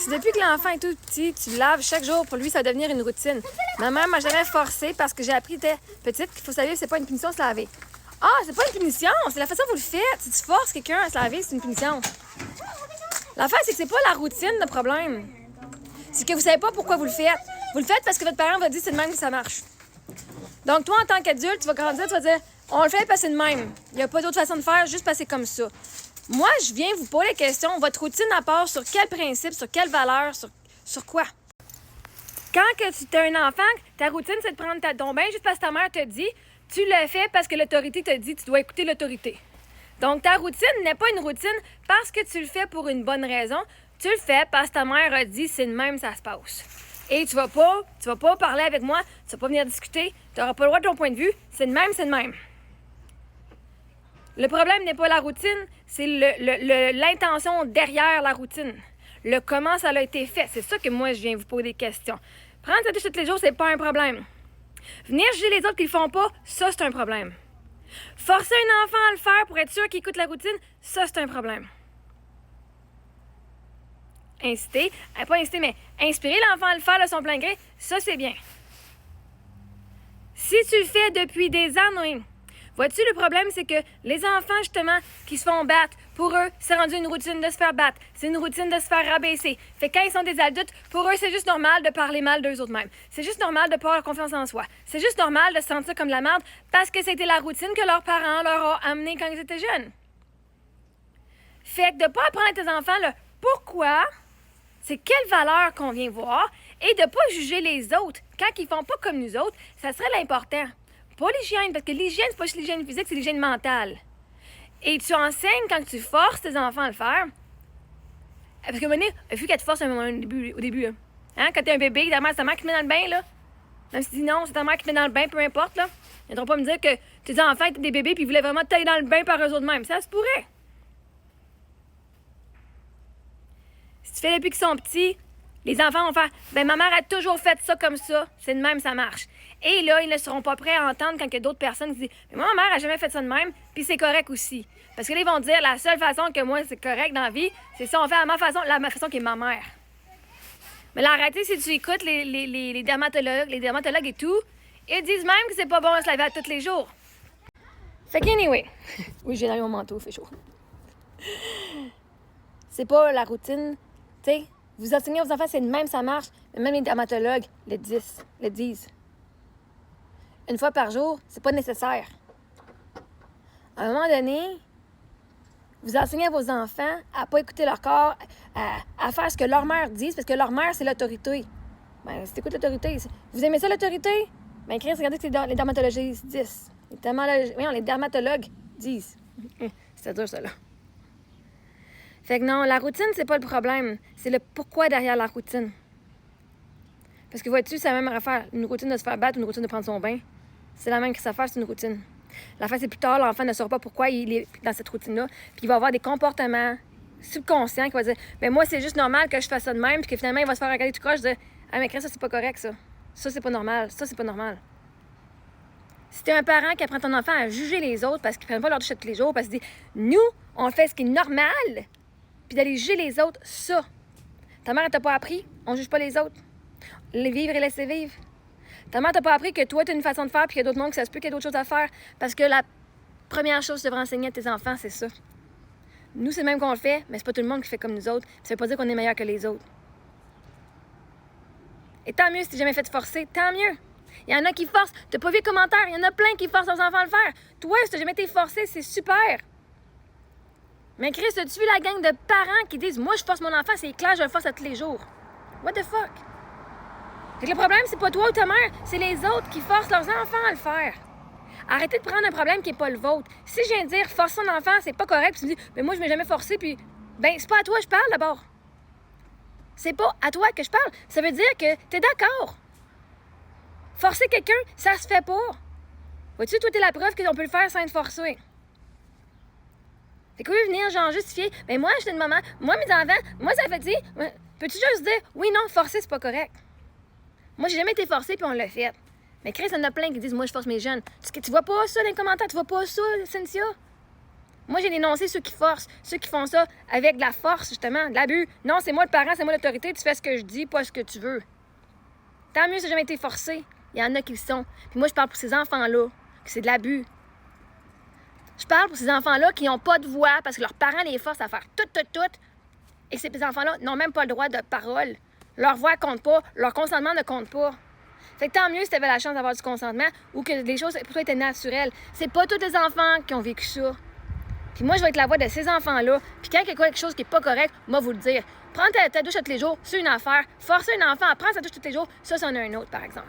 Si depuis que l'enfant est tout petit, tu le laves chaque jour, pour lui, ça va devenir une routine. Ma mère m'a jamais forcé parce que j'ai appris, t'es petite, qu'il faut savoir que c'est pas une punition se laver. Ah, c'est pas une punition, c'est la façon dont vous le faites. Si tu forces quelqu'un à se laver, c'est une punition. L'affaire, c'est que c'est pas la routine le problème. C'est que vous savez pas pourquoi vous le faites. Vous le faites parce que votre parent va dire c'est de même que ça marche. Donc, toi, en tant qu'adulte, tu vas grandir, tu vas dire on le fait parce que c'est de même. Il n'y a pas d'autre façon de faire, juste parce que c'est comme ça. Moi, je viens vous poser la question votre routine, elle part sur quel principe, sur quelle valeur, sur quoi? Quand que tu es un enfant, ta routine, c'est de prendre ton bain juste parce que ta mère te dit, tu le fais parce que l'autorité te dit, tu dois écouter l'autorité. Donc, ta routine n'est pas une routine parce que tu le fais pour une bonne raison. Tu le fais parce que ta mère a dit, c'est de même, ça se passe. Et tu vas pas parler avec moi, tu vas pas venir discuter, tu n'auras pas le droit de ton point de vue, c'est de même, c'est de même. Le problème n'est pas la routine, c'est l'intention derrière la routine. Le comment ça a été fait. C'est ça que moi, je viens vous poser des questions. Prendre sa douche tous les jours, c'est pas un problème. Venir juger les autres qui le font pas, ça, c'est un problème. Forcer un enfant à le faire pour être sûr qu'il écoute la routine, ça, c'est un problème. Inciter, pas inciter, mais inspirer l'enfant à le faire de son plein gré, ça, c'est bien. Si tu le fais depuis des années, vois-tu, le problème, c'est que les enfants, justement, qui se font battre, pour eux, c'est rendu une routine de se faire battre. C'est une routine de se faire rabaisser. Fait que quand ils sont des adultes, pour eux, c'est juste normal de parler mal d'eux autres mêmes. C'est juste normal de pas avoir confiance en soi. C'est juste normal de se sentir comme de la merde parce que c'était la routine que leurs parents leur ont amenée quand ils étaient jeunes. Fait que de pas apprendre à tes enfants le pourquoi, c'est quelle valeur qu'on vient voir, et de pas juger les autres quand ils font pas comme nous autres, ça serait l'important. Pas l'hygiène, parce que l'hygiène, c'est pas juste l'hygiène physique, c'est l'hygiène mentale. Et tu enseignes quand tu forces tes enfants à le faire. Parce que, il faut qu'elle te force au début. Hein? Quand t'es un bébé, ta mère, c'est ta mère qui te met dans le bain, là. Même si tu dis non, c'est ta mère qui te met dans le bain, peu importe, là. Ils viendront pas me dire que tes enfants étaient des bébés puis ils voulaient vraiment t'aller dans le bain par eux autres mêmes. Ça se pourrait. Si tu fais depuis qu'ils sont petits, les enfants vont faire ben ma mère a toujours fait ça comme ça, c'est de même, ça marche. Et là, ils ne seront pas prêts à entendre quand il y a d'autres personnes qui disent mais moi, ma mère a jamais fait ça de même, puis c'est correct aussi. Parce que là, ils vont dire la seule façon que moi, c'est correct dans la vie, c'est ça, on fait à ma façon, la façon qui est ma mère. Mais la réalité, si tu écoutes les dermatologues et tout, ils disent même que c'est pas bon de se laver tous les jours. Fait qu'anyway, oui, j'ai dans mon manteau, il fait chaud. C'est pas la routine, tu sais. Vous enseignez aux enfants, c'est de même, ça marche. Mais même les dermatologues le disent. Une fois par jour, c'est pas nécessaire. À un moment donné, vous enseignez à vos enfants à pas écouter leur corps, à faire ce que leur mère dit, parce que leur mère, c'est l'autorité. Ben, si t'écoutes l'autorité, vous aimez ça, l'autorité? Ben, Chris, regardez ce que les dermatologues disent. Les dermatologues disent. C'est dur, ça, là. Fait que non, la routine, c'est pas le problème. C'est le pourquoi derrière la routine. Parce que vois-tu, c'est la même affaire. Une routine de se faire battre, une routine de prendre son bain. C'est la même affaire, c'est une routine. L'affaire, c'est plus tard, l'enfant ne saura pas pourquoi il est dans cette routine-là. Puis il va avoir des comportements subconscients qui vont dire mais moi, c'est juste normal que je fasse ça de même. Puis que finalement, il va se faire regarder tout croche. Je dis ah, mais ça, c'est pas correct, ça. Ça, c'est pas normal. Ça, c'est pas normal. Si t'es un parent qui apprend ton enfant à juger les autres parce qu'ils prennent pas leur douche tous les jours, parce qu'il dit nous, on fait ce qui est normal. Puis d'aller juger les autres, ça. Ta mère, elle t'a pas appris, on juge pas les autres. Les vivre et laisser vivre. Ta mère t'a pas appris que toi, t'as une façon de faire puis qu'il y a d'autres mondes que ça se peut qu'il y a d'autres choses à faire. Parce que la première chose que tu devrais enseigner à tes enfants, c'est ça. Nous, c'est même qu'on le fait, mais c'est pas tout le monde qui fait comme nous autres. Ça veut pas dire qu'on est meilleur que les autres. Et tant mieux si t'es jamais fait forcer, tant mieux. Il y en a qui forcent. T'as pas vu les commentaires, il y en a plein qui forcent leurs enfants à le faire. Toi, si t'as jamais été forcé, c'est super. Mais Chris, as-tu vu la gang de parents qui disent « Moi, je force mon enfant, c'est clair, je le force à tous les jours. » What the fuck? Fait que le problème, c'est pas toi ou ta mère, c'est les autres qui forcent leurs enfants à le faire. Arrêtez de prendre un problème qui n'est pas le vôtre. Si je viens de dire « Force son enfant, c'est pas correct », puis tu me dis « Mais moi, je m'ai jamais forcé », puis ben c'est pas à toi que je parle d'abord. C'est pas à toi que je parle. Ça veut dire que t'es d'accord. Forcer quelqu'un, ça se fait pas. Vois-tu, toi, t'es la preuve qu'on peut le faire sans être forcé. Fait qu'au lieu de venir, genre, justifier, ben moi, j'étais une maman, moi, mes enfants, moi, ça fait dire, peux-tu juste dire, oui, non, forcer, c'est pas correct. Moi, j'ai jamais été forcée, puis on l'a fait. Mais Chris, il y en a plein qui disent, moi, je force mes jeunes. Tu vois pas ça dans les commentaires, tu vois pas ça, Cynthia? Moi, j'ai dénoncé ceux qui forcent, ceux qui font ça avec de la force, justement, de l'abus. Non, c'est moi le parent, c'est moi l'autorité, tu fais ce que je dis, pas ce que tu veux. Tant mieux si j'ai jamais été forcé. Il y en a qui le sont. Puis moi, je parle pour ces enfants-là, que c'est de l'abus. Je parle pour ces enfants-là qui n'ont pas de voix parce que leurs parents les forcent à faire tout. Et ces enfants-là n'ont même pas le droit de parole. Leur voix compte pas, leur consentement ne compte pas. Fait que tant mieux si tu avais la chance d'avoir du consentement ou que les choses pour toi étaient naturelles. C'est pas tous les enfants qui ont vécu ça. Puis moi, je vais être la voix de ces enfants-là. Puis quand il y a quelque chose qui n'est pas correct, moi, vous le dire. Prendre ta douche tous les jours, c'est une affaire. Forcer un enfant à prendre sa douche tous les jours, ça, c'en est un autre, par exemple.